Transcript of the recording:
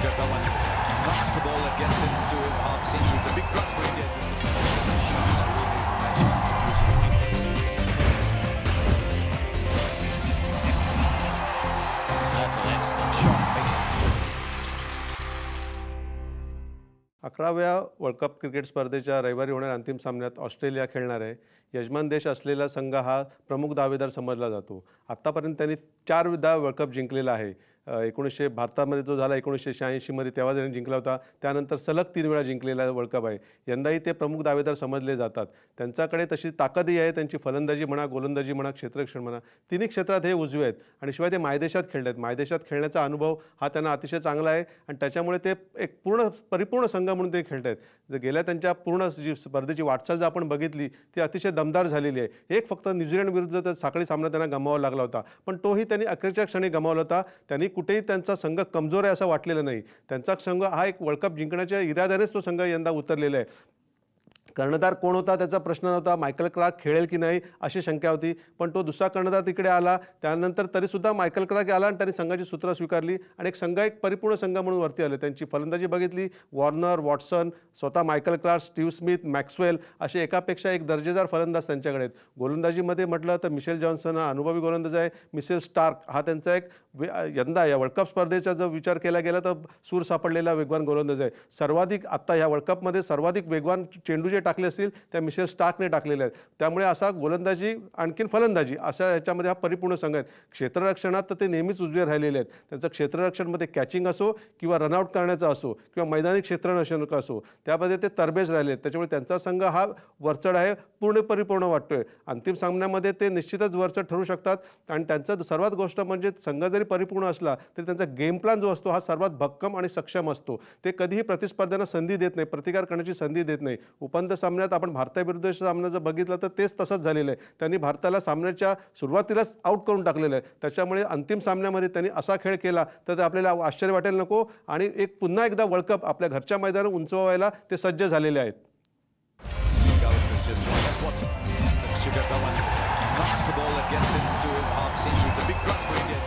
Shikhar Dhawan knocks the ball and gets into his half century. It's a big plus for India. That's an excellent shot. 11व्या world cup cricket स्पर्धेच्या रविवारी होणाऱ्या अंतिम सामन्यात Australia खेळणार आहे. यजमान देश असलेला संघ हा प्रमुख दावेदार समजला जातो. आत्तापर्यंत त्यांनी 4दा वर्ल्ड कप जिंकलेला आहे. 1900 भारतामध्ये जो झाला 1986 मध्ये तेव्हा त्यांनी जिंकला होता. त्यानंतर सलग 3 वेळा जिंकलेला वर्ल्ड कप आहे. यंदाही ते प्रमुख दावेदार समजले जातात. त्यांच्याकडे तशी ताकदही आहे. त्यांची फलंदाजी म्हणा, गोलंदाजी म्हणा, क्षेत्ररक्षण म्हणा, तिन्ही क्षेत्रात हे उजवे आहेत आणि शिवाय ते मायदेशात खेळतात. मायदेशात खेळण्याचा अनुभव हा त्यांना अतिशय चांगला आहे आणि त्याच्यामुळे ते एक परिपूर्ण संघ म्हणून ते खेळत आहेत. जर गेल्या त्यांच्या पूर्ण जी स्पर्धेची वाटचाल जर आपण बघितली ती अतिशय दमदार झालेली आहे. एक फक्त न्यूझीलंड विरुद्ध साखळी सामना त्यांना गमावावा लागला होता, पण तोही त्यांनी अखेरच्या क्षणी गमावला होता. त्यांनी कुठेही त्यांचा संघ कमजोर आहे असं वाटलेलं नाही. त्यांचा संघ हा एक वर्ल्ड कप जिंकण्याच्या इराद्यानेच तो संघ यंदा उतरलेला आहे. कर्णधार कोण होता त्याचा प्रश्न नव्हता. मायकल क्लार्क खेळेल की नाही अशी शंका होती, पण तो दुसरा कर्णधार तिकडे आला. त्यानंतर तरीसुद्धा मायकल क्लार्क आला आणि त्यांनी संघाची सूत्र स्वीकारली आणि एक परिपूर्ण संघ म्हणून वरती आले. त्यांची फलंदाजी बघितली. वॉर्नर, वॉटसन, स्वतः Michael Clarke, Steve Smith, Maxwell असे एकापेक्षा एक दर्जेदार फलंदाज त्यांच्याकडे आहेत. गोलंदाजीमध्ये म्हटलं तर मिशेल जॉन्सन हा अनुभवी गोलंदाज आहे. मिशेल स्टार्क हा त्यांचा एक यंदा या वर्ल्ड कप स्पर्धेचा जर विचार केला गेला तर सूर सापडलेला वेगवान गोलंदाज आहे. सर्वाधिक आत्ता या वर्ल्ड कपमध्ये सर्वाधिक वेगवान चेंडू जे टाकले असतील त्या मिशेल स्टार्कने टाकलेले आहेत. त्यामुळे असा गोलंदाजी आणखीन फलंदाजी अशा याच्यामध्ये हा परिपूर्ण संघ आहे. क्षेत्ररक्षणात तर ते नेहमीच उजवे राहिलेले आहेत. त्यांचं क्षेत्ररक्षणमध्ये कॅचिंग असो किंवा रनआउट करण्याचं असो किंवा मैदानी क्षेत्ररक्षण असो त्यामध्ये ते तरबेज राहिले आहेत. त्याच्यामुळे त्यांचा संघ हा वरचढ आहे, परिपूर्ण वाटतोय. अंतिम सामन्यामध्ये ते निश्चितच वरचढ ठरू शकतात आणि त्यांचं सर्वात गोष्ट म्हणजे संघ जरी परिपूर्ण असला तरी त्यांचा गेम प्लॅन जो असतो हा सर्वात भक्कम आणि सक्षम असतो. ते कधीही प्रतिस्पर्ध्यांना संधी देत नाही, प्रतिकार करण्याची संधी देत नाही. उपांत्य सामन्यात आपण भारताविरुद्ध सामना जर बघितला तर तेच तसंच झालेलं आहे. त्यांनी भारताला सामन्याच्या सुरुवातीलाच आउट करून टाकलेलं आहे. त्याच्यामुळे अंतिम सामन्यामध्ये त्यांनी असा खेळ केला तर ते आपल्याला आश्चर्य वाटेल नको आणि पुन्हा एकदा वर्ल्ड कप आपल्या घरच्या मैदानावर उंचवायला ते सज्ज झालेले आहेत. Shikhar Dhawan knocks the ball and gets into his half century. It's a big plus for India.